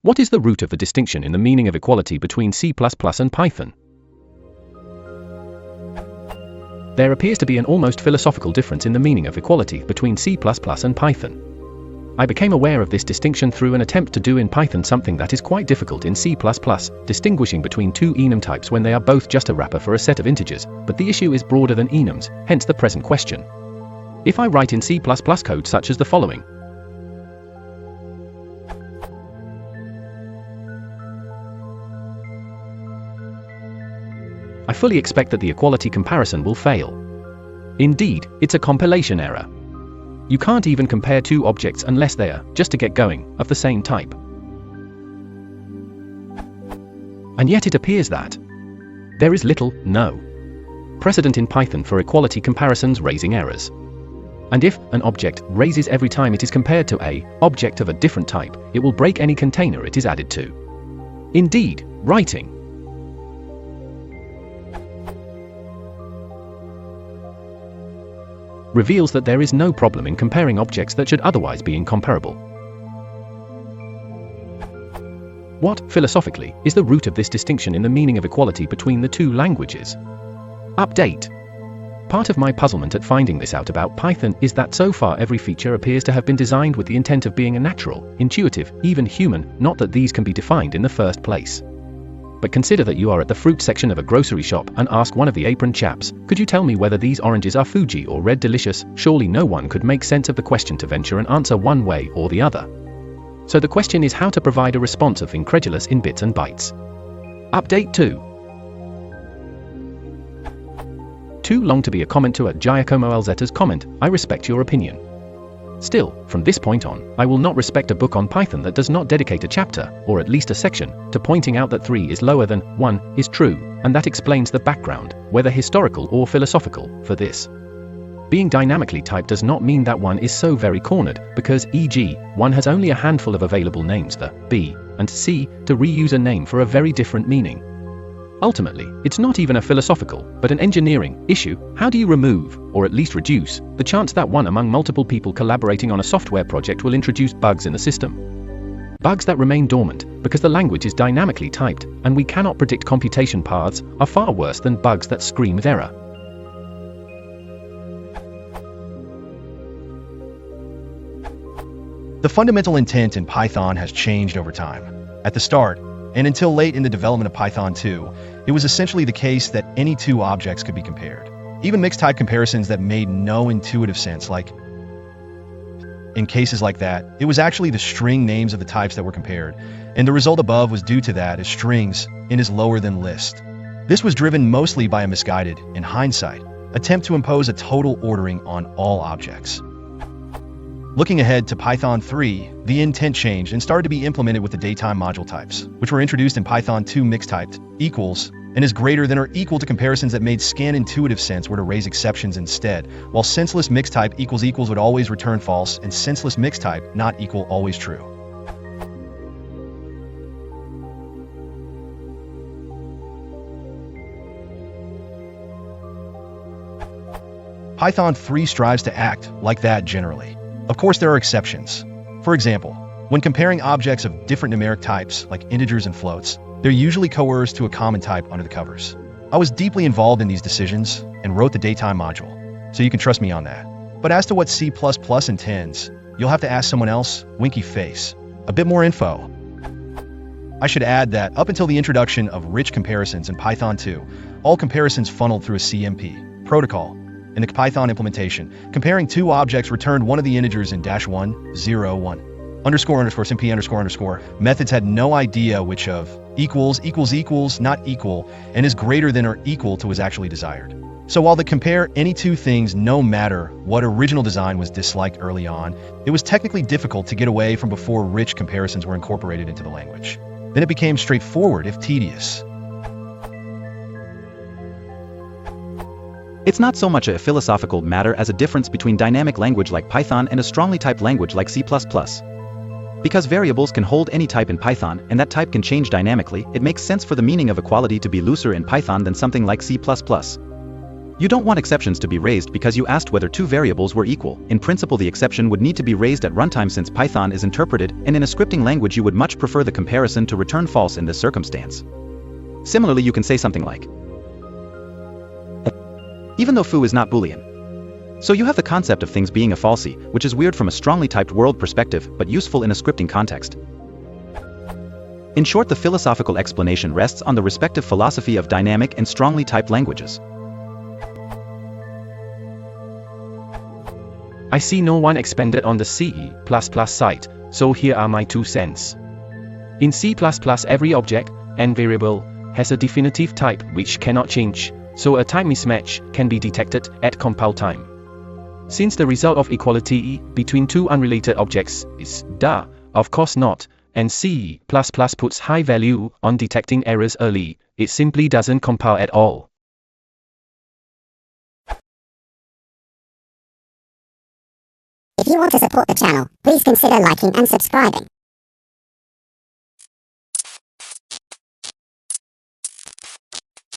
What is the root of the distinction in the meaning of equality between C++ and Python? There appears to be an almost philosophical difference in the meaning of equality between C++ and Python. I became aware of this distinction through an attempt to do in Python something that is quite difficult in C++, distinguishing between two enum types when they are both just a wrapper for a set of integers, but the issue is broader than enums, hence the present question. If I write in C++ code such as the following, I fully expect that the equality comparison will fail. Indeed, it's a compilation error. You can't even compare two objects unless they are, just to get going, of the same type. And yet it appears that there is little, no, precedent in Python for equality comparisons raising errors. And if an object raises every time it is compared to an object of a different type, it will break any container it is added to. Indeed, writing reveals that there is no problem in comparing objects that should otherwise be incomparable. What, philosophically, is the root of this distinction in the meaning of equality between the two languages? Update. Part of my puzzlement at finding this out about Python is that so far every feature appears to have been designed with the intent of being a natural, intuitive, even human, not that these can be defined in the first place. But consider that you are at the fruit section of a grocery shop and ask one of the apron chaps, could you tell me whether these oranges are Fuji or Red Delicious? Surely no one could make sense of the question to venture an answer one way or the other. So the question is how to provide a response of incredulous in bits and bytes. Update 2. Too long to be a comment to Giacomo Alzetta's comment, I respect your opinion. Still, from this point on, I will not respect a book on Python that does not dedicate a chapter, or at least a section, to pointing out that 3 is lower than 1 is true, and that explains the background, whether historical or philosophical, for this. Being dynamically typed does not mean that 1 is so very cornered, because e.g., 1 has only a handful of available names, the B and C, to reuse a name for a very different meaning. Ultimately, it's not even a philosophical, but an engineering issue. How do you remove, or at least reduce, the chance that one among multiple people collaborating on a software project will introduce bugs in the system? Bugs that remain dormant, because the language is dynamically typed, and we cannot predict computation paths, are far worse than bugs that scream with error. The fundamental intent in Python has changed over time. At the start, and until late in the development of Python 2, it was essentially the case that any two objects could be compared. Even mixed-type comparisons that made no intuitive sense, like in cases like that, it was actually the string names of the types that were compared, and the result above was due to that as strings in is lower than list. This was driven mostly by a misguided, in hindsight, attempt to impose a total ordering on all objects. Looking ahead to Python 3, the intent changed and started to be implemented with the datetime module types, which were introduced in Python 2 mixed-typed, equals, and is greater than or equal to comparisons that made scan intuitive sense were to raise exceptions instead, while senseless mixed-type equals equals would always return false and senseless mixed-type not equal always true. Python 3 strives to act like that generally. Of course, there are exceptions. For example, when comparing objects of different numeric types, like integers and floats, they're usually coerced to a common type under the covers. I was deeply involved in these decisions and wrote the datetime module, so you can trust me on that. But as to what C++ intends, you'll have to ask someone else, winky face. A bit more info. I should add that up until the introduction of rich comparisons in Python 2, all comparisons funneled through a CMP protocol. In the Python implementation, comparing two objects returned one of the integers in -1, 0, 1. __CMP__. Methods had no idea which of equals, not equal, and is greater than or equal to was actually desired. So while the compare any two things no matter what original design was disliked early on, it was technically difficult to get away from before rich comparisons were incorporated into the language. Then it became straightforward if tedious. It's not so much a philosophical matter as a difference between dynamic language like Python and a strongly typed language like C++. Because variables can hold any type in Python, and that type can change dynamically, it makes sense for the meaning of equality to be looser in Python than something like C++. You don't want exceptions to be raised because you asked whether two variables were equal. In principle, the exception would need to be raised at runtime since Python is interpreted, and in a scripting language you would much prefer the comparison to return false in this circumstance. Similarly, you can say something like, even though foo is not Boolean. So you have the concept of things being a falsie, which is weird from a strongly typed world perspective, but useful in a scripting context. In short, the philosophical explanation rests on the respective philosophy of dynamic and strongly typed languages. I see no one expanded on the C++ site, so here are my 2 cents. In C++, every object and variable has a definitive type which cannot change, so a type mismatch can be detected at compile time. Since the result of equality between two unrelated objects is da, of course not, and C++ puts high value on detecting errors early, it simply doesn't compile at all. If you want to support the channel, please consider liking and subscribing.